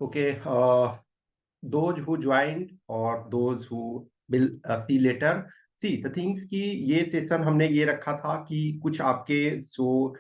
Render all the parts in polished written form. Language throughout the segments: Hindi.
Okay, those who joined or those who will see later, see the things कि ये सेशन हमने ये रखा था कि कुछ आपके जो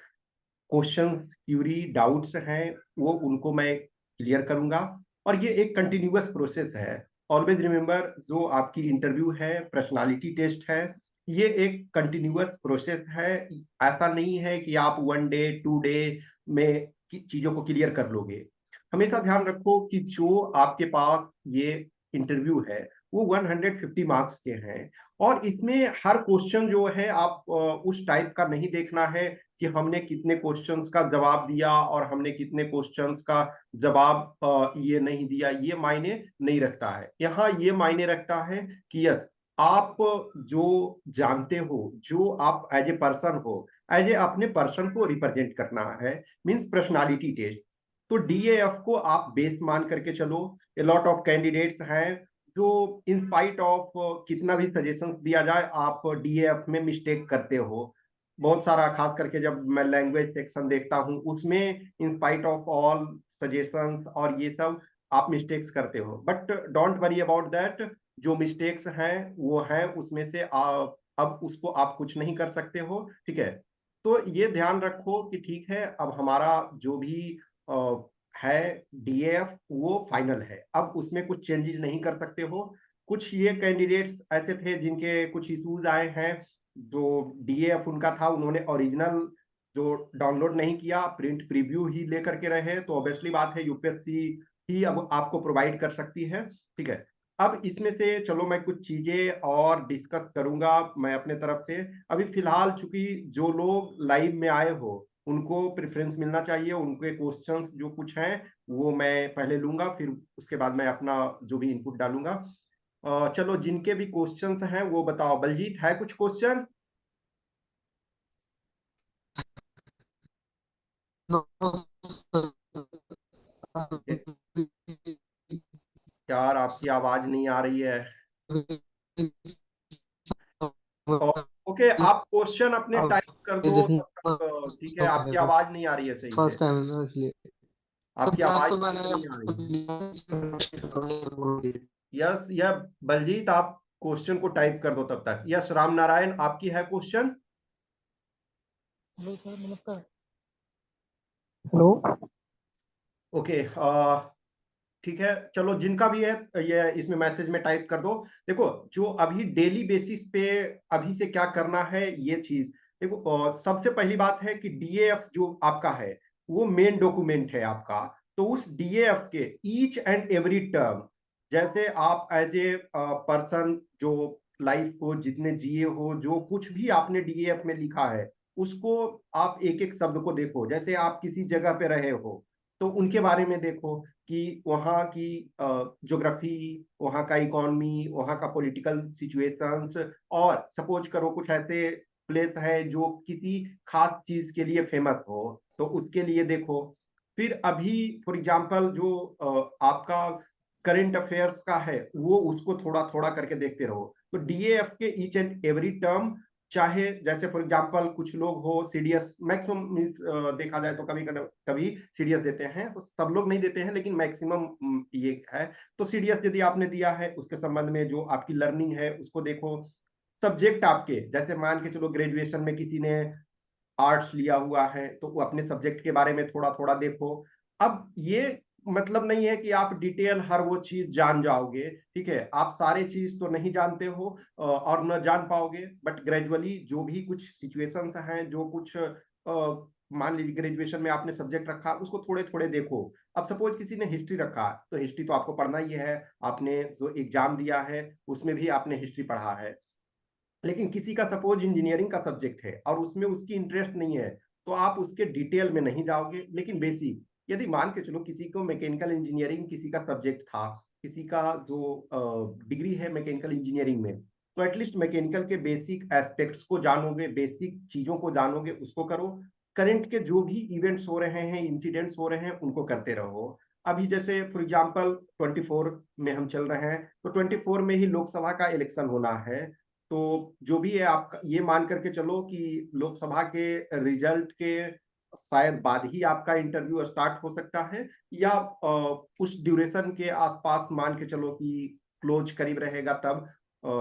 क्वेश्चंस क्यूरी डाउट्स हैं वो उनको मैं क्लियर करूंगा। और ये एक कंटिन्यूअस प्रोसेस है। ऑलवेज रिमेंबर, जो आपकी इंटरव्यू है, पर्सनालिटी टेस्ट है, ये एक कंटिन्यूअस प्रोसेस है। ऐसा नहीं है कि आप 1 डे 2 डे में चीजों को क्लियर कर लोगे। हमेशा ध्यान रखो कि जो आपके पास ये इंटरव्यू है वो 150 मार्क्स के हैं। और इसमें हर क्वेश्चन जो है आप उस टाइप का नहीं देखना है कि हमने कितने क्वेश्चंस का जवाब दिया और हमने कितने क्वेश्चंस का जवाब ये नहीं दिया, ये मायने नहीं रखता है। यहाँ ये मायने रखता है कि यस, आप जो जानते हो, जो आप एज ए पर्सन हो, एज ए अपने पर्सन को रिप्रेजेंट करना है, मींस पर्सनालिटी टेस्ट। तो डीएएफ को आप बेस मान करके चलो। ए लॉट ऑफ कैंडिडेट्स हैं जो इन स्पाइट ऑफ कितना भी सजेशन दिया जाए आप डीएएफ में मिस्टेक करते हो। बहुत सारा, खास करके जब मैं लैंग्वेज सेक्शन देखता हूँ उसमें in spite of all suggestions और ये सब आप मिस्टेक्स करते हो। But don't worry about that. जो मिस्टेक्स हैं वो हैं, उसमें से अब उसको आप कुछ नहीं कर सकते हो, ठीक है। तो ये ध्यान रखो कि ठीक है, अब हमारा जो भी है डीएएफ वो फाइनल है, अब उसमें कुछ चेंजेस नहीं कर सकते हो। कुछ ये कैंडिडेट्स ऐसे थे जिनके कुछ इश्यूज आए हैं। जो डीएएफ उनका था, उन्होंने ओरिजिनल जो डाउनलोड नहीं किया, प्रिंट प्रीव्यू ही लेकर के रहे, तो ऑब्वियसली बात है यूपीएससी ही अब आपको प्रोवाइड कर सकती है, ठीक है। अब इसमें से चलो मैं कुछ चीजें और डिस्कस करूंगा मैं अपने तरफ से। अभी फिलहाल चूंकि जो लोग लाइव में आए हो उनको प्रेफरेंस मिलना चाहिए, उनके क्वेश्चंस जो कुछ हैं वो मैं पहले लूंगा, फिर उसके बाद मैं अपना जो भी इनपुट डालूंगा। चलो, जिनके भी क्वेश्चंस हैं वो बताओ। बलजीत, है कुछ क्वेश्चन? यार, आपकी आवाज नहीं आ रही है। ओके, आप क्वेश्चन अपने अब टाइप कर ये दो देखना तब तक। ठीक है, आपकी आवाज नहीं आ रही है सही से। फर्स्ट टाइम है ना इसलिए। तो आपकी मैं आवाज तो मैंने नहीं आ रही है। यस, यह बलजीत, आप क्वेश्चन को टाइप कर दो तब तक। यस, राम नारायण, आपकी है क्वेश्चन? हेलो सर, नमस्कार। हेलो। ओके, ठीक है, चलो जिनका भी है ये इसमें मैसेज में टाइप कर दो। देखो, जो अभी डेली बेसिस पे अभी से क्या करना है ये चीज देखो। सबसे पहली बात है कि डीएएफ जो आपका है वो मेन डॉक्यूमेंट है आपका। तो उस डीएएफ के ईच एंड एवरी टर्म, जैसे आप एज ए पर्सन जो लाइफ को जितने जिए हो, जो कुछ भी आपने डीएएफ में लिखा है उसको आप एक एक शब्द को देखो। जैसे आप किसी जगह पे रहे हो तो उनके बारे में देखो कि वहाँ की ज्योग्राफी, वहाँ का इकोनॉमी, वहाँ का पॉलिटिकल सिचुएशंस। और सपोज करो कुछ ऐसे प्लेस है जो किसी खास चीज के लिए फेमस हो, तो उसके लिए देखो। फिर अभी फॉर एग्जांपल जो आपका करंट अफेयर्स का है वो उसको थोड़ा थोड़ा करके देखते रहो। तो डीएएफ के ईच एंड एवरी टर्म, चाहे जैसे फॉर एग्जांपल कुछ लोग हो सीडीएस मैक्सिमम मीन्स, देखा जाए तो कभी कभी सीडीएस देते हैं, तो सब लोग नहीं देते हैं लेकिन मैक्सिमम ये है। तो सीडीएस यदि आपने दिया है उसके संबंध में जो आपकी लर्निंग है उसको देखो। सब्जेक्ट आपके, जैसे मान के चलो ग्रेजुएशन में किसी ने आर्ट्स लिया हुआ है तो वो अपने सब्जेक्ट के बारे में थोड़ा थोड़ा देखो। अब ये मतलब नहीं है कि आप डिटेल हर वो चीज जान जाओगे, ठीक है। आप सारे चीज तो नहीं जानते हो और न जान पाओगे, बट ग्रेजुअली जो भी कुछ सिचुएशंस हैं, जो कुछ मान लीजिए ग्रेजुएशन में आपने सब्जेक्ट रखा उसको थोड़े थोड़े देखो। अब सपोज किसी ने हिस्ट्री रखा तो हिस्ट्री तो आपको पढ़ना ही है। आपने जो एग्जाम दिया है उसमें भी आपने हिस्ट्री पढ़ा है। लेकिन किसी का सपोज इंजीनियरिंग का सब्जेक्ट है और उसमें उसकी इंटरेस्ट नहीं है, तो आप उसके डिटेल में नहीं जाओगे, लेकिन बेसिक, यदि मान के चलो किसी को मैकेनिकल इंजीनियरिंग किसी का सब्जेक्ट था, किसी का जो डिग्री है मैकेनिकल इंजीनियरिंग में, तो एटलीस्ट मैकेनिकल के बेसिक एस्पेक्ट्स को जानोगे, बेसिक चीजों को जानोगे, उसको करो। करंट के जो भी इवेंट्स हो रहे हैं, इंसिडेंट्स हो रहे हैं, उनको करते रहो। अभी जैसे फॉर एग्जांपल 24 में हम चल रहे हैं, तो 24 में ही लोकसभा का इलेक्शन होना है। तो जो भी है आप ये मान करके चलो कि लोकसभा के रिजल्ट के शायद बाद ही आपका इंटरव्यू स्टार्ट हो सकता है, या उस ड्यूरेशन के आसपास मान के चलो कि क्लोज करीब रहेगा तब,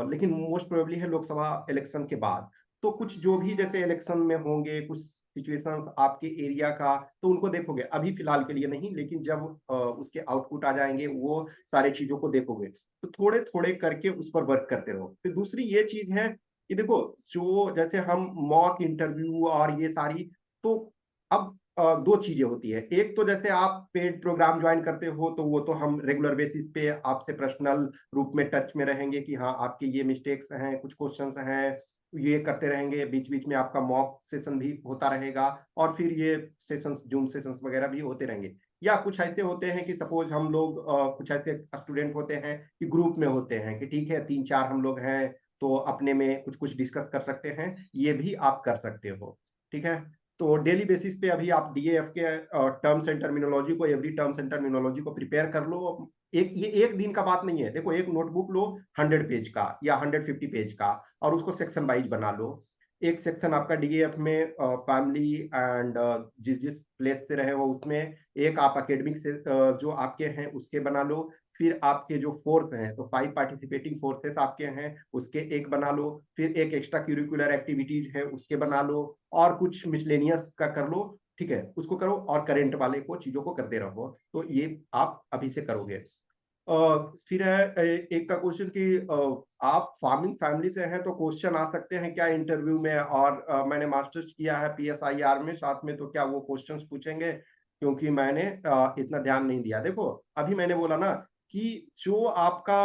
लेकिन मोस्ट प्रोबेबली है लोकसभा इलेक्शन के बाद। तो कुछ जो भी जैसे इलेक्शन में होंगे कुछ सिचुएशन आपके एरिया का, तो उनको देखोगे, अभी फिलहाल के लिए नहीं, लेकिन जब उसके आउटपुट आ जाएंगे वो सारे चीजों को देखोगे, तो थोड़े थोड़े करके उस पर वर्क करते रहो। फिर दूसरी ये चीज है कि देखो, जो जैसे हम मॉक इंटरव्यू और ये सारी, तो अब दो चीजें होती है। एक तो जैसे आप पेड प्रोग्राम ज्वाइन करते हो, तो वो तो हम रेगुलर बेसिस पे आपसे पर्सनल रूप में टच में रहेंगे कि हाँ आपके ये मिस्टेक्स हैं, कुछ क्वेश्चंस हैं, ये करते रहेंगे। बीच बीच में आपका मॉक सेशन भी होता रहेगा, और फिर ये सेशंस, जूम सेशंस वगैरह भी होते रहेंगे। या कुछ ऐसे होते हैं कि सपोज हम लोग कुछ ऐसे स्टूडेंट होते हैं कि ग्रुप में होते हैं कि ठीक है 3-4 हम लोग हैं, तो अपने में कुछ कुछ डिस्कस कर सकते हैं, ये भी आप कर सकते हो। ठीक है, तो डेली बेसिस पे अभी आप डीएएफ के टर्म्स एंड टर्मिनोलॉजी को, एवरी टर्म्स एंड टर्मिनोलॉजी को प्रिपेयर कर लो। ये एक दिन का बात नहीं है। देखो, एक नोटबुक लो 100 पेज का या 150 पेज का, और उसको सेक्शन वाइज बना लो। एक सेक्शन आपका डीएएफ में फैमिली एंड जिस जिस प्लेस से रहे हो उसमें, एक आप अकेडमिक से जो आपके हैं उसके बना लो। फिर आपके जो फोर्स हैं, तो 5 पार्टिसिपेटिंग फोर्सेस आपके हैं उसके एक बना लो। फिर एक एक्स्ट्रा क्यूरिकुलर एक्टिविटीज है उसके बना लो, और कुछ मिसलेनियस का कर लो। ठीक है, उसको करो, और करंट वाले को चीजों को करते रहो। तो ये आप अभी से करोगे। फिर है एक का क्वेश्चन कि आप फार्मिंग फैमिली से हैं, तो क्वेश्चन आ सकते हैं क्या इंटरव्यू में, और मैंने मास्टर्स किया है पीएसआईआर में साथ में, तो क्या वो क्वेश्चंस पूछेंगे? क्योंकि मैंने इतना ध्यान नहीं दिया। देखो, अभी मैंने बोला ना कि जो आपका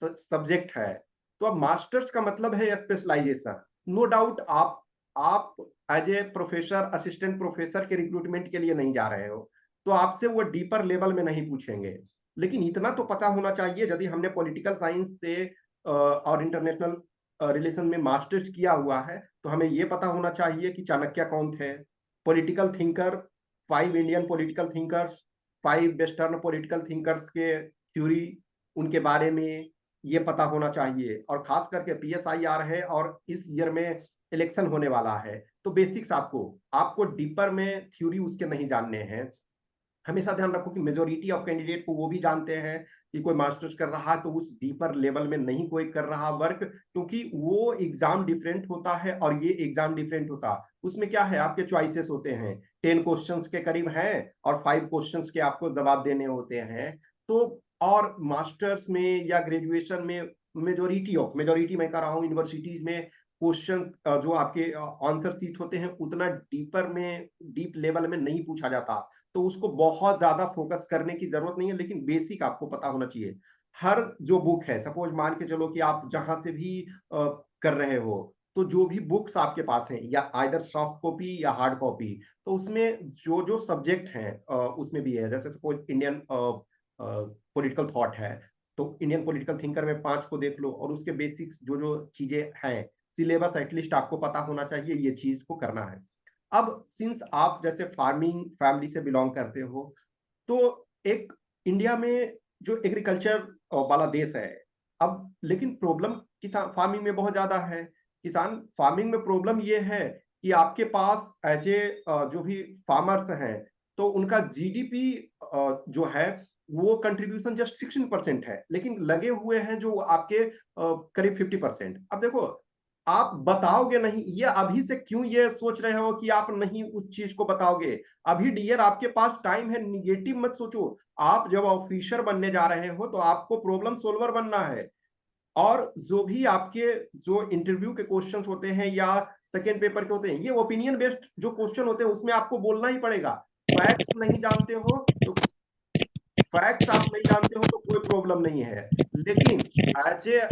सब्जेक्ट है, तो अब मास्टर्स का मतलब है स्पेशलाइजेशन। नो डाउट आप as a professor, assistant professor के रिक्रूटमेंट के लिए नहीं जा रहे हो, तो आपसे वो डीपर लेवल में नहीं पूछेंगे। लेकिन इतना तो पता होना चाहिए, यदि हमने पॉलिटिकल साइंस से और इंटरनेशनल रिलेशन में मास्टर्स किया हुआ है, तो हमें ये पता होना चाहिए कि चाणक्य कौन थे, political thinker, 5 Indian political thinkers, 5 western political thinkers के थ्योरी, उनके बारे में ये पता होना चाहिए। और खास करके पीएसआईआर है और इस ईयर में इलेक्शन होने वाला है, तो बेसिक्स आपको आपको डीपर में थ्योरी उसके नहीं जानने हैं। हमेशा ध्यान रखो कि मेजोरिटी ऑफ कैंडिडेट को वो भी जानते हैं कि कोई मास्टर्स कर रहा है तो उस डीपर लेवल में नहीं कोई कर रहा वर्क, क्योंकि वो एग्जाम डिफरेंट होता है और ये एग्जाम डिफरेंट होता है। उसमें क्या है, आपके चॉइसेस होते हैं, 10 क्वेश्चंस के करीब हैं, और 5 क्वेश्चंस के आपको जवाब देने होते हैं। तो और मास्टर्स में या ग्रेजुएशन में मेजोरिटी मैं कह रहा हूँ यूनिवर्सिटीज में क्वेश्चन जो आपके आंसर सीट होते हैं उतना डीपर में, डीप लेवल में नहीं पूछा जाता। तो उसको बहुत ज्यादा फोकस करने की जरूरत नहीं है, लेकिन बेसिक आपको पता होना चाहिए। हर जो बुक है, सपोज मान के चलो कि आप जहां से भी कर रहे हो, तो जो भी बुक्स आपके पास हैं, या आइदर सॉफ्ट कॉपी या हार्ड कॉपी, तो उसमें जो जो सब्जेक्ट हैं उसमें भी है। जैसे सपोज इंडियन पॉलिटिकल थॉट है, तो इंडियन पॉलिटिकल थिंकर में 5 को देख लो, और उसके बेसिक्स जो जो चीजें हैं, सिलेबस एटलीस्ट आपको पता होना चाहिए, ये चीज को करना है। अब सिंस आप जैसे फार्मिंग फैमिली से बिलोंग करते हो, तो एक इंडिया में जो एग्रीकल्चर वाला देश है, अब लेकिन प्रॉब्लम किसान फार्मिंग में बहुत ज्यादा है। किसान फार्मिंग में प्रॉब्लम ये है कि आपके पास एज ए जो भी फार्मर्स हैं, तो उनका जीडीपी जो है वो कंट्रीब्यूशन जस्ट 16% है, लेकिन लगे हुए हैं जो आपके करीब 50%। अब देखो, आप बताओगे नहीं, ये अभी से क्यों ये सोच रहे हो कि आप नहीं उस चीज को बताओगे? अभी डियर आपके पास टाइम है, निगेटिव मत सोचो। आप जब ऑफिसर बनने जा रहे हो तो आपको प्रॉब्लम सोल्वर बनना है। और जो भी आपके जो इंटरव्यू के क्वेश्चंस होते हैं या सेकेंड पेपर के होते हैं, ये ओपिनियन बेस्ड जो क्वेश्चन होते हैं, उसमें आपको बोलना ही पड़ेगा। फैक्ट्स नहीं जानते हो तो फैक्ट्स आप नहीं जानते हो तो कोई प्रॉब्लम नहीं है, लेकिन एज ए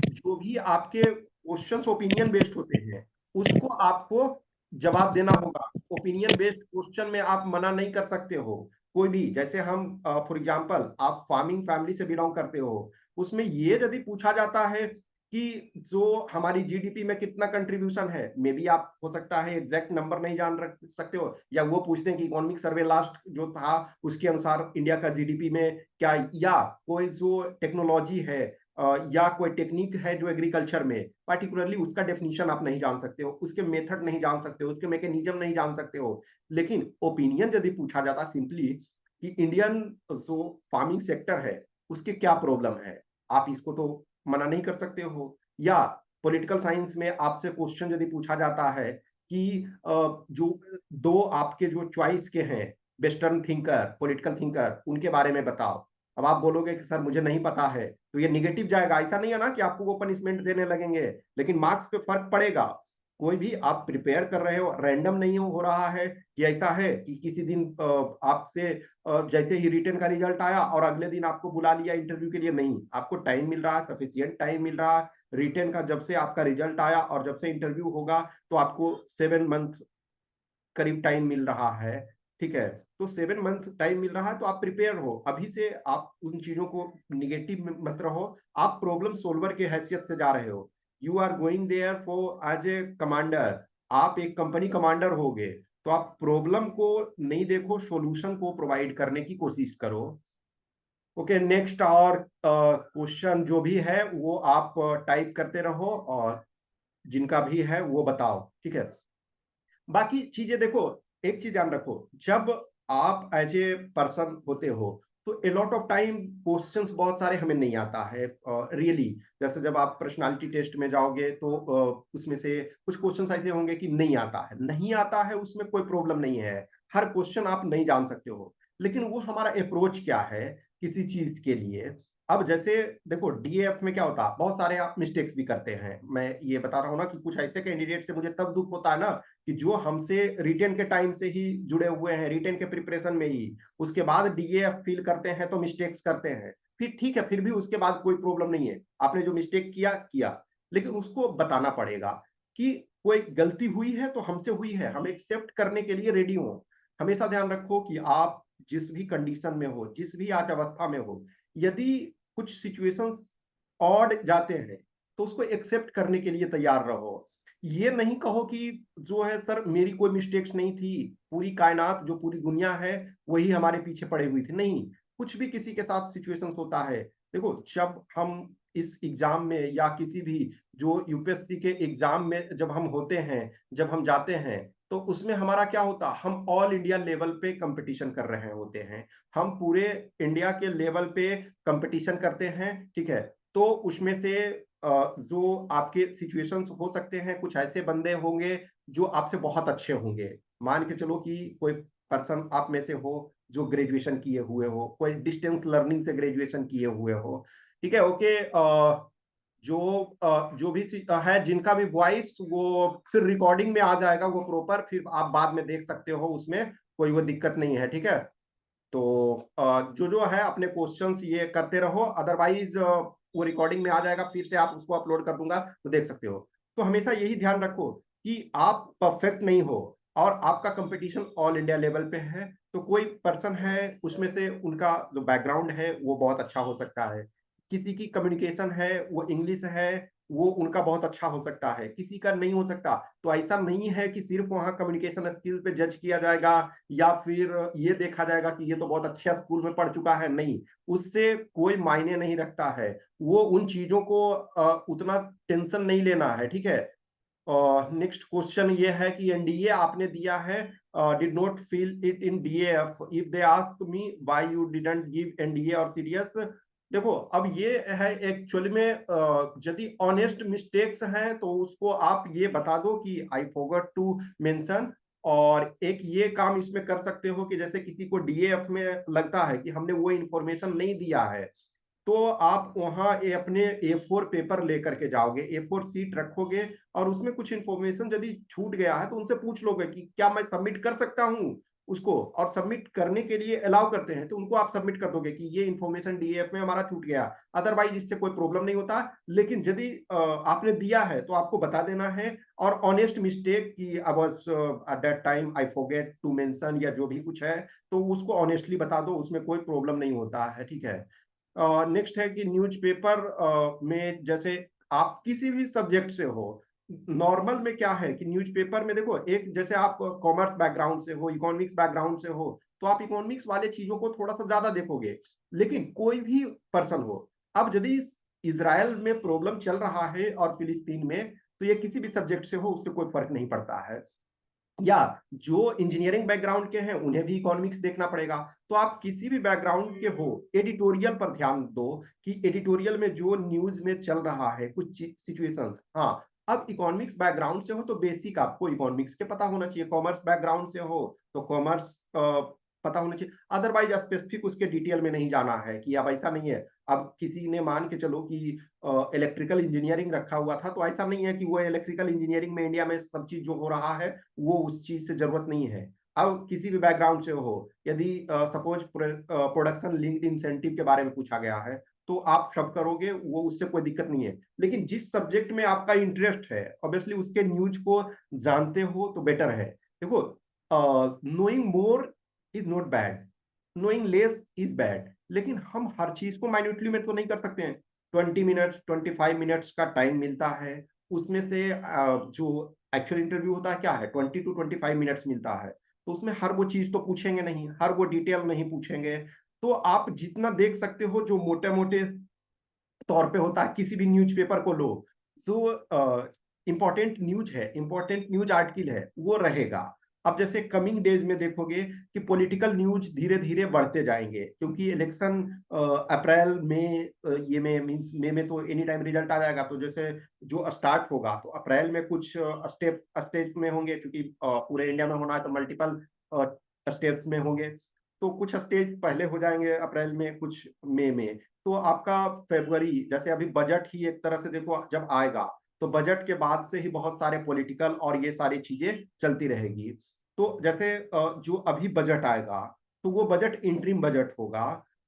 जो भी आपके क्वेश्चंस ओपिनियन बेस्ड होते हैं, उसको आपको जवाब देना होगा। ओपिनियन बेस्ड क्वेश्चन में आप मना नहीं कर सकते हो कोई भी। जैसे हम फॉर एग्जांपल, आप फार्मिंग फैमिली से बिलोंग करते हो, उसमें ये यदि पूछा जाता है कि जो हमारी जीडीपी में कितना कंट्रीब्यूशन है, मे बी आप हो सकता है एग्जैक्ट नंबर नहीं जान रख सकते हो, या वो पूछते हैं कि इकोनॉमिक सर्वे लास्ट जो था उसके अनुसार इंडिया का जीडीपी में क्या, या कोई जो टेक्नोलॉजी है या कोई टेक्निक है जो एग्रीकल्चर में पार्टिकुलरली उसका डेफिनेशन आप नहीं जान सकते हो, उसके मेथड नहीं जान सकते हो, उसके मैकेनिज्म नहीं जान सकते हो, लेकिन ओपिनियन यदि पूछा जाता सिंपली कि इंडियन जो फार्मिंग सेक्टर है उसके क्या प्रॉब्लम है, आप इसको तो मना नहीं कर सकते हो। या पॉलिटिकल साइंस में आपसे क्वेश्चन यदि पूछा जाता है कि जो दो आपके जो चॉइस के हैं वेस्टर्न थिंकर पॉलिटिकल थिंकर उनके बारे में बताओ, अब आप बोलोगे कि सर मुझे नहीं पता है, तो ये निगेटिव जाएगा। ऐसा नहीं है ना कि आपको वो पनिशमेंट देने लगेंगे, लेकिन मार्क्स पे फर्क पड़ेगा। कोई भी आप प्रिपेयर कर रहे हो, रैंडम नहीं हो रहा है कि ऐसा है कि किसी दिन आपसे जैसे ही रिटर्न का रिजल्ट आया और अगले दिन आपको बुला लिया इंटरव्यू के लिए, नहीं, आपको टाइम मिल रहा है, सफिशियंट टाइम मिल रहा है। रिटर्न का जब से आपका रिजल्ट आया और जब से इंटरव्यू होगा तो आपको 7 मंथ करीब टाइम मिल रहा है, ठीक है। तो 7 मंथ टाइम मिल रहा है, तो आप प्रिपेयर हो अभी से, आप उन चीजों को निगेटिव मत रहो। आप प्रॉब्लम सोल्वर के हैसियत से जा रहे हो, you are going there for as a commander, आप एक कंपनी कमांडर होगे, तो आप प्रॉब्लम को नहीं देखो, सॉल्यूशन को प्रोवाइड करने की कोशिश करो। ओके, नेक्स्ट और क्वेश्चन जो भी है वो आप टाइप करते रहो, और जिनका भी है वो बताओ, ठीक है। बाकी चीजें देखो, एक चीज ध्यान रखो, जब आप एज ए पर्सन होते हो तो a lot of time questions बहुत सारे हमें नहीं आता है रियली। जैसे जब आप पर्सनालिटी टेस्ट में जाओगे तो उसमें से कुछ क्वेश्चंस ऐसे होंगे कि नहीं आता है, नहीं आता है, उसमें कोई प्रॉब्लम नहीं है, हर क्वेश्चन आप नहीं जान सकते हो, लेकिन वो हमारा अप्रोच क्या है किसी चीज के लिए। अब जैसे देखो डीएफ में क्या होता है, बहुत सारे आप मिस्टेक्स भी करते हैं, मैं ये बता रहा हूँ ना कि कुछ ऐसे कैंडिडेट से मुझे तब दुख होता है ना कि जो हमसे रिटेन के टाइम से ही जुड़े हुए हैं, रिटेन के प्रिपरेशन में ही, उसके बाद डीएफ फील करते हैं तो मिस्टेक्स करते हैं, फिर ठीक है, फिर भी उसके बाद कोई प्रॉब्लम नहीं है, आपने जो मिस्टेक किया किया, लेकिन उसको बताना पड़ेगा कि कोई गलती हुई है तो हमसे हुई है, हम एक्सेप्ट करने के लिए रेडी हो। हमेशा ध्यान रखो कि आप जिस भी कंडीशन में हो, जिस भी आज अवस्था में हो, यदि कुछ सिचुएशंस ऑड जाते हैं तो उसको एक्सेप्ट करने के लिए तैयार रहो। ये नहीं कहो कि जो है सर मेरी कोई मिस्टेक्स नहीं थी, पूरी कायनात जो पूरी दुनिया है वही हमारे पीछे पड़े हुई थी, नहीं, कुछ भी किसी के साथ सिचुएशंस होता है। देखो जब हम इस एग्जाम में या किसी भी जो यूपीएससी के एग्जाम में जब हम होते हैं, जब हम जाते हैं, तो उसमें हमारा क्या होता, हम ऑल इंडिया लेवल पे कंपटीशन कर रहे होते हैं, हम पूरे इंडिया के लेवल पे कंपटीशन करते हैं, ठीक है। तो उसमें से जो आपके सिचुएशंस हो सकते हैं, कुछ ऐसे बंदे होंगे जो आपसे बहुत अच्छे होंगे, मान के चलो कि कोई पर्सन आप में से हो जो ग्रेजुएशन किए हुए हो, कोई डिस्टेंस लर्निंग से ग्रेजुएशन किए हुए हो, ठीक है, ओके। जो भी है जिनका भी वॉइस वो फिर रिकॉर्डिंग में आ जाएगा वो प्रॉपर, फिर आप बाद में देख सकते हो, उसमें कोई वो दिक्कत नहीं है, ठीक है। तो जो है अपने क्वेश्चंस ये करते रहो, अदरवाइज वो रिकॉर्डिंग में आ जाएगा, फिर से आप उसको अपलोड कर दूंगा तो देख सकते हो। तो हमेशा यही ध्यान रखो कि आप परफेक्ट नहीं हो, और आपका कंपटीशन ऑल इंडिया लेवल पे है, तो कोई पर्सन है उसमें से उनका जो बैकग्राउंड है वो बहुत अच्छा हो सकता है, किसी की कम्युनिकेशन है वो इंग्लिश है, वो उनका बहुत अच्छा हो सकता है, किसी का नहीं हो सकता। तो ऐसा नहीं है कि सिर्फ वहां कम्युनिकेशन स्किल पे जज किया जाएगा, या फिर ये देखा जाएगा कि ये तो बहुत अच्छे स्कूल में पढ़ चुका है, नहीं, उससे कोई मायने नहीं रखता है। वो उन चीजों को उतना टेंशन नहीं लेना है, ठीक है। नेक्स्ट क्वेश्चन ये है कि एनडीए आपने दिया है, did not feel it in DF, if they ask me why you didn't give NDA और सीडीएस। देखो अब ये है एक्चुअली में यदि ऑनेस्ट मिस्टेक्स हैं तो उसको आप ये बता दो कि आई फॉरगॉट टू मेंशन। और एक ये काम इसमें कर सकते हो कि जैसे किसी को डीएफ में लगता है कि हमने वो इंफॉर्मेशन नहीं दिया है, तो आप वहां अपने A4 पेपर लेकर के जाओगे, A4 सीट रखोगे, और उसमें कुछ इंफॉर्मेशन यदि छूट गया है तो उनसे पूछ लोगे कि क्या मैं सबमिट कर सकता हूं उसको, और सबमिट करने के लिए अलाउ करते हैं तो उनको आप सबमिट कर दोगे कि ये इंफॉर्मेशन डीएफ में हमारा छूट गया। अदरवाइज इससे कोई प्रॉब्लम नहीं होता, लेकिन यदि आपने दिया है तो आपको बता देना है, और ऑनेस्ट मिस्टेक की I was at that time I forget to mention या जो भी कुछ है, तो उसको ऑनेस्टली बता दो, उसमें कोई प्रॉब्लम नहीं होता है, ठीक है। नेक्स्ट है कि न्यूज़पेपर में जैसे आप किसी भी सब्जेक्ट से हो, नॉर्मल में क्या है कि न्यूज़पेपर में देखो, एक जैसे आप कॉमर्स बैकग्राउंड से हो, इकोनॉमिक्स बैकग्राउंड से हो, तो आप इकोनॉमिक्स वाले चीजों को थोड़ा सा ज्यादा देखोगे, लेकिन कोई भी पर्सन हो, अब यदि इजराइल में प्रॉब्लम चल रहा है और फिलिस्तीन में, तो ये किसी भी सब्जेक्ट से हो उससे कोई फर्क नहीं पड़ता है। या जो इंजीनियरिंग बैकग्राउंड के हैं उन्हें भी इकोनॉमिक्स देखना पड़ेगा। तो आप किसी भी बैकग्राउंड के हो, एडिटोरियल पर ध्यान दो कि एडिटोरियल में जो न्यूज में चल रहा है कुछ सिचुएशंस। हाँ, अब इकोनॉमिक्स बैकग्राउंड से हो तो बेसिक आपको इकोनॉमिक्स के पता होना चाहिए, कॉमर्स बैकग्राउंड से हो तो कॉमर्स पता होना चाहिए। अदरवाइज स्पेसिफिक उसके डिटेल में नहीं जाना है कि अब ऐसा नहीं है। अब किसी ने मान के चलो कि इलेक्ट्रिकल इंजीनियरिंग रखा हुआ था, तो ऐसा नहीं है कि वो इलेक्ट्रिकल इंजीनियरिंग में इंडिया में सब चीज जो हो रहा है वो उस चीज से जरूरत नहीं है। अब किसी भी बैकग्राउंड से हो, यदि सपोज प्रोडक्शन लिंक्ड इंसेंटिव के बारे में पूछा गया है तो आप सब करोगे, वो उससे कोई दिक्कत नहीं है। लेकिन जिस सब्जेक्ट में आपका इंटरेस्ट है ऑब्वियसली उसके न्यूज को जानते हो तो बेटर है। देखो, knowing more is not bad, knowing less is bad, लेकिन हम हर चीज को माइन्यूटली में तो नहीं कर सकते हैं। 20 मिनट्स 25 मिनट्स का टाइम मिलता है, उसमें से जो एक्चुअल इंटरव्यू होता है क्या है, 20 to 25 मिनट्स मिलता है। तो उसमें हर वो चीज तो पूछेंगे नहीं, हर वो डिटेल नहीं पूछेंगे। तो आप जितना देख सकते हो जो मोटे मोटे तौर पे होता है, किसी भी न्यूज़पेपर को लो, जो इंपॉर्टेंट न्यूज है, इंपॉर्टेंट न्यूज आर्टिकल है वो रहेगा। अब जैसे कमिंग डेज में देखोगे कि पॉलिटिकल न्यूज धीरे धीरे बढ़ते जाएंगे, क्योंकि इलेक्शन अप्रैल में ये में मींस मई में तो एनी टाइम रिजल्ट आ जाएगा। तो जैसे जो स्टार्ट होगा तो अप्रैल में कुछ स्टेप में होंगे, क्योंकि पूरे इंडिया में होना है तो मल्टीपल स्टेप्स में होंगे। तो कुछ स्टेज पहले हो जाएंगे अप्रैल में, कुछ मई में। तो आपका फरवरी, जैसे अभी बजट ही एक तरह से देखो जब आएगा तो बजट के बाद से ही बहुत सारे पॉलिटिकल और ये सारी चीजें चलती रहेगी। तो जैसे जो अभी बजट आएगा तो वो बजट इंटरिम बजट होगा।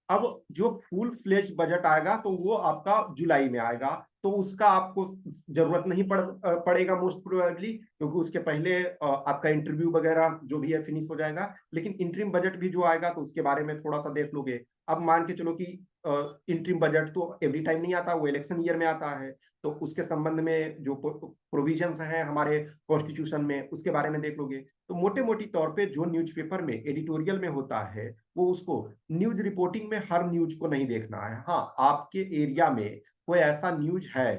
अब जो फुल फ्लेज बजट आएगा तो वो आपका जुलाई में आएगा। तो उसका आपको जरूरत नहीं पड़ेगा मोस्ट प्रोबेबली, क्योंकि उसके पहले आपका इंटरव्यू वगैरह जो भी है फिनिश हो जाएगा। लेकिन इंटरिम बजट भी जो आएगा तो उसके बारे में थोड़ा सा देख लोगे। अब मान के चलो कि इंटरिम बजट तो एवरी टाइम नहीं आता, वो इलेक्शन ईयर में आता है। तो उसके संबंध में जो प्रोविजंस हैं हमारे कॉन्स्टिट्यूशन में उसके बारे में देख लोगे। तो मोटे मोटी तौर पे जो न्यूज़पेपर में एडिटोरियल में होता है वो उसको न्यूज रिपोर्टिंग में हर न्यूज को नहीं देखना है। हाँ, आपके एरिया में कोई ऐसा न्यूज है,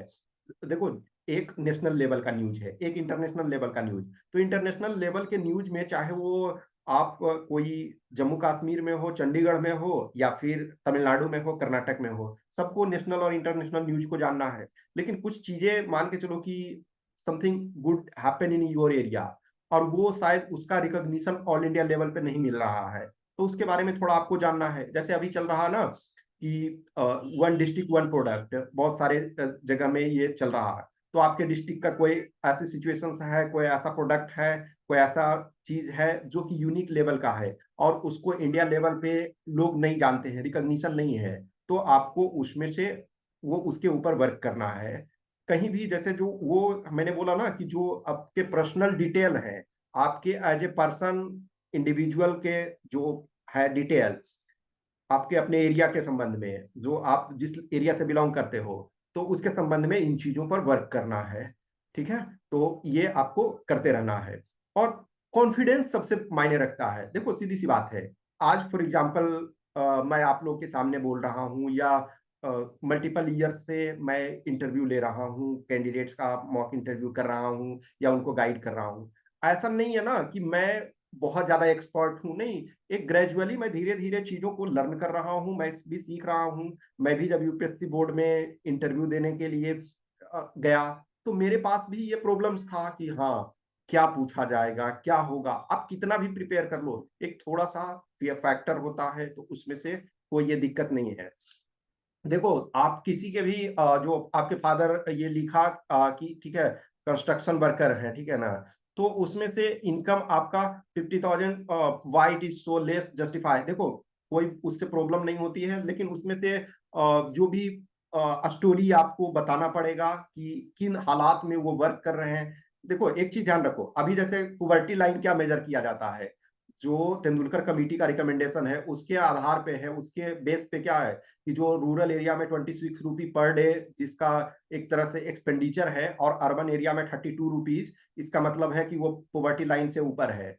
देखो एक नेशनल लेवल का न्यूज है, एक इंटरनेशनल लेवल का न्यूज। तो इंटरनेशनल लेवल के न्यूज में चाहे वो आप कोई जम्मू कश्मीर में हो, चंडीगढ़ में हो, या फिर तमिलनाडु में हो, कर्नाटक में हो, सबको नेशनल और इंटरनेशनल न्यूज को जानना है। लेकिन कुछ चीजें मान के चलो कि something good happen in your area, और वो शायद उसका रिकॉग्निशन ऑल इंडिया लेवल पे नहीं मिल रहा है, तो उसके बारे में थोड़ा आपको जानना है। जैसे अभी चल रहा है ना कि वन डिस्ट्रिक्ट वन प्रोडक्ट, बहुत सारे जगह में ये चल रहा है। तो आपके डिस्ट्रिक्ट का कोई ऐसी सिचुएशन है, कोई ऐसा प्रोडक्ट है, कोई ऐसा चीज है जो कि यूनिक लेवल का है और उसको इंडिया लेवल पे लोग नहीं जानते हैं, रिकॉग्निशन नहीं है, तो आपको उसमें से वो उसके ऊपर वर्क करना है। कहीं भी जैसे जो वो मैंने बोला ना कि जो आपके पर्सनल डिटेल है, आपके एज ए पर्सन इंडिविजुअल के जो है डिटेल, आपके अपने एरिया के संबंध में, जो आप जिस एरिया से बिलोंग करते हो, तो उसके संबंध में इन चीजों पर वर्क करना है। ठीक है, तो ये आपको करते रहना है। और कॉन्फिडेंस सबसे मायने रखता है। देखो सीधी सी बात है, आज फॉर एग्जांपल मैं आप लोगों के सामने बोल रहा हूँ, या मल्टीपल ईयर से मैं इंटरव्यू ले रहा हूँ, कैंडिडेट्स का मॉक इंटरव्यू कर रहा हूँ या उनको गाइड कर रहा हूँ। ऐसा नहीं है ना कि मैं बहुत ज्यादा एक्सपर्ट हूँ, नहीं। एक ग्रेजुअली मैं धीरे धीरे चीजों को लर्न कर रहा हूँ, मैं भी सीख रहा हूँ। मैं भी जब यूपीएससी बोर्ड में इंटरव्यू देने के लिए गया तो मेरे पास भी ये प्रॉब्लम्स था कि हाँ, क्या पूछा जाएगा, क्या होगा। आप कितना भी प्रिपेयर कर लो, एक थोड़ा सा फैक्टर होता है, तो उसमें से कोई ये दिक्कत नहीं है। देखो, आप किसी के भी जो आपके फादर ये लिखा कि ठीक है कंस्ट्रक्शन वर्कर है, ठीक है ना, तो उसमें से इनकम आपका 50,000, why it is so less justify. देखो, कोई उससे प्रॉब्लम नहीं होती है, लेकिन उसमें से जो भी स्टोरी आपको बताना पड़ेगा कि किन हालात में वो वर्क कर रहे हैं। देखो एक चीज ध्यान रखो, अभी जैसे पुवर्टी लाइन क्या मेजर किया जाता है, जो तेंदुलकर कमेटी का रिकमेंडेशन है उसके आधार पे है, उसके बेस पे क्या है कि जो रूरल एरिया में 26 रुपी पर डे जिसका एक तरह से एक्सपेंडिचर है, और अर्बन एरिया में 32 रुपीज, इसका मतलब है कि वो पॉवर्टी लाइन से ऊपर है।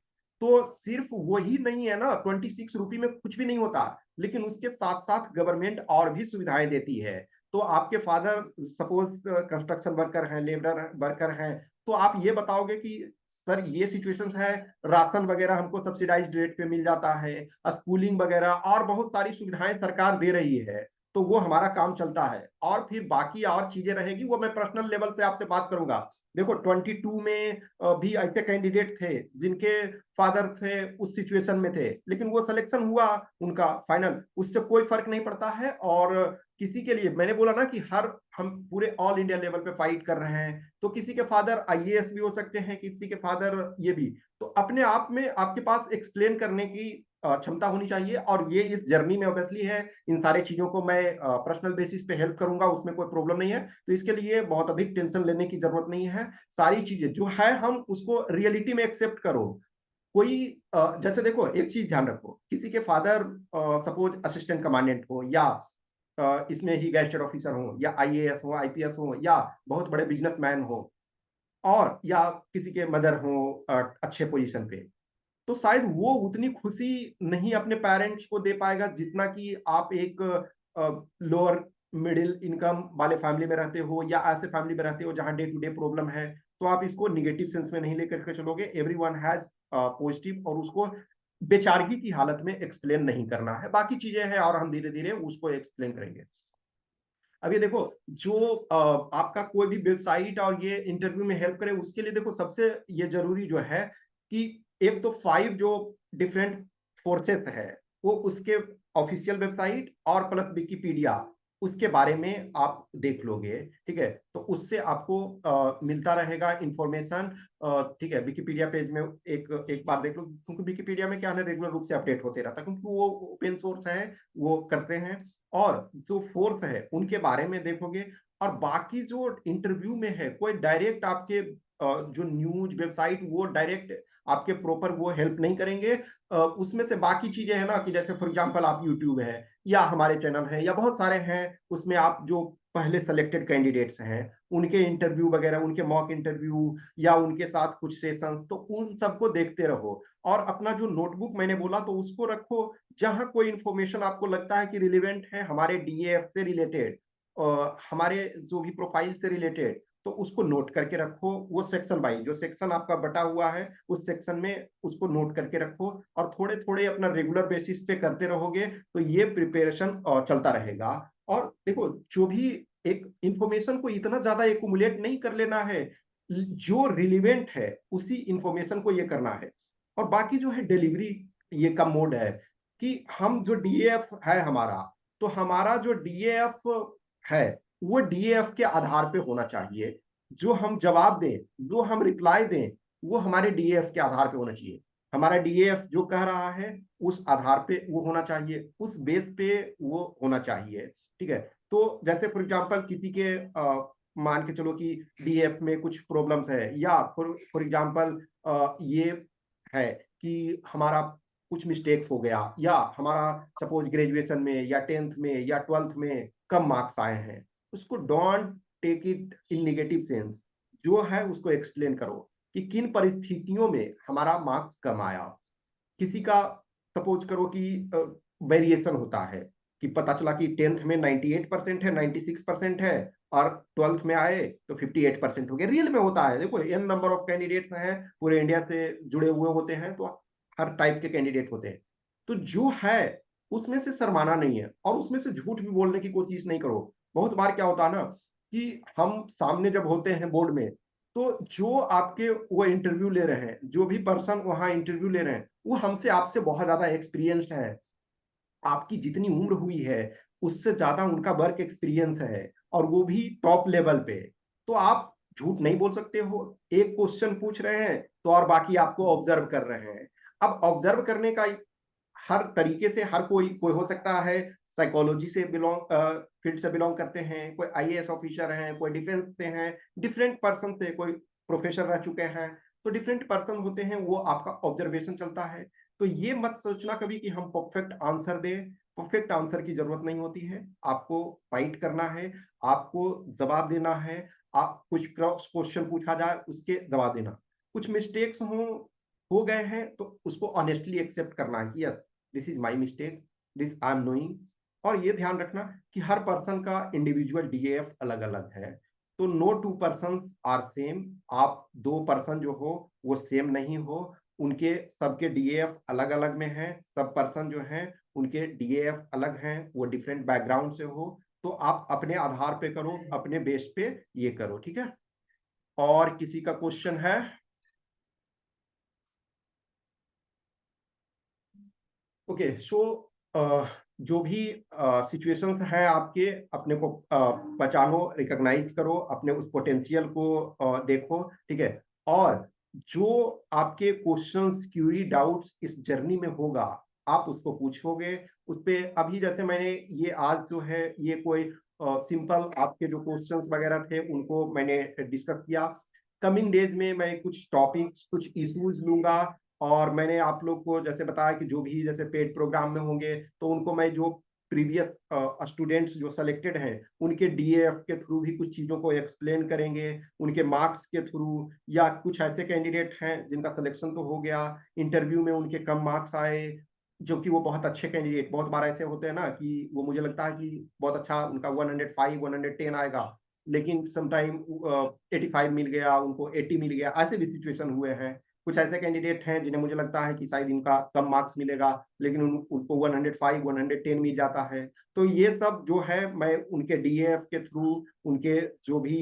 तो सिर्फ वही नहीं है ना, 26 रुपी में कुछ भी नहीं होता, लेकिन उसके साथ साथ गवर्नमेंट और भी सुविधाएं देती है। तो आपके फादर सपोज कंस्ट्रक्शन वर्कर हैं, लेबर वर्कर हैं, तो आप ये बताओगे कि सर ये सिचुएशन है, राशन वगैरह हमको सब्सिडाइज्ड रेट पे मिल जाता है, स्कूलिंग वगैरह और बहुत सारी सुविधाएं सरकार दे रही है, तो वो हमारा काम चलता है। और फिर बाकी और चीजें रहेगी वो मैं पर्सनल लेवल से आपसे बात करूंगा। देखो 22 में भी ऐसे कैंडिडेट थे जिनके फादर थे उस सिचुएशन में थे, लेकिन वो सिलेक्शन हुआ उनका फाइनल, उससे कोई फर्क नहीं पड़ता है। और किसी के लिए मैंने बोला ना कि हर हम पूरे ऑल इंडिया लेवल पे फाइट कर रहे हैं, तो किसी के फादर आईएएस भी हो सकते हैं, किसी के फादर ये भी। तो अपने आप में आपके पास एक्सप्लेन करने की क्षमता होनी चाहिए, और ये इस जर्नी में ऑब्वियसली है। इन सारे चीजों को मैं पर्सनल बेसिस पे हेल्प करूंगा, उसमें कोई प्रॉब्लम नहीं है। तो इसके लिए बहुत अधिक टेंशन लेने की जरूरत नहीं है। सारी चीजें जो है हम उसको रियलिटी में एक्सेप्ट करो। कोई जैसे देखो एक चीज ध्यान रखो, किसी के फादर सपोज असिस्टेंट कमांडेंट हो, या इसमें ही गैजेटेड ऑफिसर हो, या आईएएस हो, आईपीएस हो, या बहुत बड़े बिजनेसमैन हो, और या किसी के मदर हो अच्छे पोजीशन पे, तो शायद वो उतनी खुशी नहीं अपने पेरेंट्स को दे पाएगा जितना कि आप एक लोअर मिडिल इनकम वाले फैमिली में रहते हो, या ऐसे फैमिली में रहते हो जहां डे टू डे प्रॉब्लम है। तो आप इसको निगेटिव सेंस में नहीं लेकर के चलोगे, एवरीवन हैज पॉजिटिव, और उसको बेचारगी की हालत में एक्सप्लेन नहीं करना है। बाकी चीजें हैं और हम धीरे धीरे उसको एक्सप्लेन करेंगे। अब ये देखो, जो आपका कोई भी वेबसाइट और ये इंटरव्यू में हेल्प करे, उसके लिए देखो सबसे ये जरूरी जो है कि एक तो 5 जो डिफरेंट फोर्सेस है, वो उसके ऑफिशियल वेबसाइट और प्लस विकिपीडिया, उसके बारे में आप देख लोगे। ठीक है, तो उससे आपको मिलता रहेगा इंफॉर्मेशन। ठीक है, विकिपीडिया पेज में एक एक बार देख लो, क्योंकि विकिपीडिया में क्या है, रेगुलर रूप से अपडेट होते रहता है, क्योंकि वो ओपन सोर्स है, वो करते हैं। और जो फोर्थ है उनके बारे में देखोगे। और बाकी जो इंटरव्यू में है, कोई डायरेक्ट आपके जो न्यूज वेबसाइट वो डायरेक्ट आपके प्रॉपर वो हेल्प नहीं करेंगे। उसमें से बाकी चीजें है ना, कि जैसे फॉर एग्जांपल आप यूट्यूब है, या हमारे चैनल है, या बहुत सारे हैं, उसमें आप जो पहले सेलेक्टेड कैंडिडेट्स हैं उनके इंटरव्यू वगैरह, उनके मॉक इंटरव्यू, या उनके साथ कुछ सेशंस, तो उन सबको देखते रहो। और अपना जो नोटबुक मैंने बोला तो उसको रखो, जहां कोई इंफॉर्मेशन आपको लगता है कि रिलेवेंट है हमारे डीएएफ से रिलेटेड, हमारे जो भी प्रोफाइल से रिलेटेड, तो उसको नोट करके रखो। वो सेक्शन वाइज जो सेक्शन आपका बटा हुआ है, उस सेक्शन में उसको नोट करके रखो, और थोड़े थोड़े अपना रेगुलर बेसिस पे करते रहोगे, तो ये प्रिपरेशन चलता रहेगा। और देखो, जो भी एक इंफॉर्मेशन को इतना ज्यादा एक्यूमुलेट नहीं कर लेना है, जो रिलेवेंट है उसी इंफॉर्मेशन को ये करना है। और बाकी जो है डिलीवरी, ये का मोड है कि हम जो डीएएफ है हमारा, तो हमारा जो डीएएफ है वो डीएएफ के आधार पे होना चाहिए। जो हम जवाब दें, जो हम रिप्लाई दें, वो हमारे डीएएफ के आधार पे होना चाहिए। हमारा डीएएफ जो कह रहा है उस आधार पे वो होना चाहिए, उस बेस पे वो होना चाहिए। ठीक है, तो जैसे फॉर एग्जांपल किसी के मान के चलो कि डीएफ में कुछ प्रॉब्लम्स है, या फॉर एग्जांपल ये है कि हमारा कुछ मिस्टेक्स हो गया, या हमारा सपोज ग्रेजुएशन में या 10th में या 12th में कम मार्क्स आए हैं, उसको don't take it in negative sense. जो है उसको एक्सप्लेन करो कि किन परिस्थितियों में हमारा मार्क्स कम आया। किसी का सपोज करो कि वेरिएशन होता है, कि पता चला कि 10th में 98% है, 96% है, और 12th में आए तो 58% हो गया। रियल में होता है, देखो एन नंबर ऑफ कैंडिडेट्स हैं, पूरे इंडिया से जुड़े हुए होते हैं, तो हर टाइप के कैंडिडेट होते हैं। तो जो है उसमें से शर्माना नहीं है, और उसमें से झूठ भी बोलने की कोशिश नहीं करो। बहुत बार क्या होता है ना, कि हम सामने जब होते हैं बोर्ड में, तो जो आपके वो इंटरव्यू ले रहे हैं, जो भी पर्सन वहां इंटरव्यू ले रहे हैं, वो हमसे आपसे बहुत ज्यादा एक्सपीरियंस्ड है। आपकी जितनी उम्र हुई है उससे ज्यादा उनका वर्क एक्सपीरियंस है, और वो भी टॉप लेवल पे। तो आप झूठ नहीं बोल सकते हो। एक क्वेश्चन पूछ रहे हैं तो और बाकी आपको ऑब्जर्व कर रहे हैं। अब ऑब्जर्व करने का हर तरीके से हर कोई कोई हो सकता है, साइकोलॉजी से बिलोंग फील्ड से बिलोंग करते हैं, कोई आईएएस ऑफिसर हैं, कोई डिफेंस से हैं, डिफरेंट पर्सन से, कोई प्रोफेसर रह चुके हैं, तो डिफरेंट पर्सन होते हैं, वो आपका ऑब्जर्वेशन चलता है। तो ये मत सोचना कभी कि हम परफेक्ट आंसर दें। परफेक्ट आंसर की जरूरत नहीं होती है, आपको फाइट करना है, आपको जवाब देना है। आप कुछ क्रॉस क्वेश्चन पूछा जाए उसके जवाब देना, कुछ मिस्टेक्स हो गए हैं तो उसको ऑनेस्टली एक्सेप्ट करना है कि yes, this is my mistake, this I am knowing, और ये ध्यान रखना कि हर पर्सन का इंडिविजुअल डीएएफ अलग अलग है, तो no two person are same. आप दो पर्सन जो हो वो सेम नहीं हो, उनके सबके डीएएफ अलग अलग में हैं, सब पर्सन जो हैं उनके डीएएफ अलग हैं, वो डिफरेंट बैकग्राउंड से हो। तो आप अपने आधार पे करो, अपने बेस पे ये करो, ठीक है। और किसी का क्वेश्चन है? ओके, सो जो भी सिचुएशंस हैं आपके, अपने को पहचानो, रिकॉग्नाइज करो, अपने उस पोटेंशियल को देखो, ठीक है। और जो आपके क्वेश्चंस, क्यूरी, डाउट्स इस जर्नी में होगा, आप उसको पूछोगे उस पे। अभी जैसे मैंने ये आज जो है ये कोई सिंपल आपके जो क्वेश्चंस वगैरह थे उनको मैंने डिस्कस किया। कमिंग डेज में मैं कुछ टॉपिक्स, कुछ इश्यूज लूंगा, और मैंने आप लोग को जैसे बताया कि जो भी जैसे पेड प्रोग्राम में होंगे तो उनको मैं जो प्रीवियस स्टूडेंट्स जो सेलेक्टेड हैं उनके डीएएफ के थ्रू भी कुछ चीज़ों को एक्सप्लेन करेंगे, उनके मार्क्स के थ्रू। या कुछ ऐसे कैंडिडेट हैं जिनका सिलेक्शन तो हो गया, इंटरव्यू में उनके कम मार्क्स आए, जो कि वो बहुत अच्छे कैंडिडेट, बहुत बार ऐसे होते हैं ना कि वो मुझे लगता है कि बहुत अच्छा उनका 105 110 आएगा, लेकिन समटाइम 85 मिल गया उनको, 80 मिल गया, ऐसे भी सिचुएशन हुए हैं। कुछ ऐसे कैंडिडेट हैं जिन्हें मुझे लगता है कि शायद इनका कम मार्क्स मिलेगा, लेकिन उनको 105 110 मिल जाता है। तो ये सब जो है मैं उनके डीएफ के थ्रू, उनके जो भी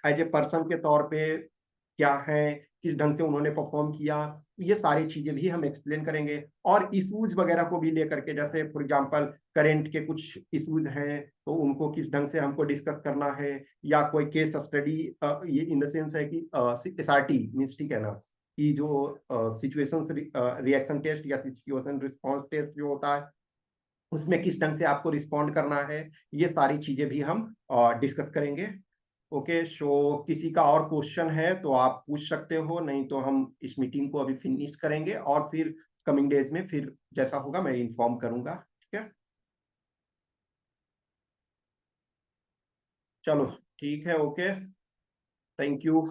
एज ए पर्सन के तौर पे क्या है, किस ढंग से उन्होंने परफॉर्म किया, ये सारी चीजें भी हम एक्सप्लेन करेंगे। और इश्यूज वगैरह को भी लेकर के, जैसे फॉर एग्जांपल करंट के कुछ इश्यूज हैं तो उनको किस ढंग से हमको डिस्कस करना है, या कोई केस स्टडी, ये इन द सेंस है कि एसआरटी मीन्स, ठीक है ना, कि जो सिचुएशन रिएक्शन टेस्ट या सिचुएशन रिस्पॉन्स टेस्ट जो होता है उसमें किस ढंग से आपको रिस्पॉन्ड करना है, ये सारी चीजें भी हम डिस्कस करेंगे। ओके, सो किसी का और क्वेश्चन है तो आप पूछ सकते हो, नहीं तो हम इस मीटिंग को अभी फिनिश करेंगे और फिर कमिंग डेज में फिर जैसा होगा मैं इन्फॉर्म करूंगा, ठीक है। चलो ठीक है, ओके, थैंक यू।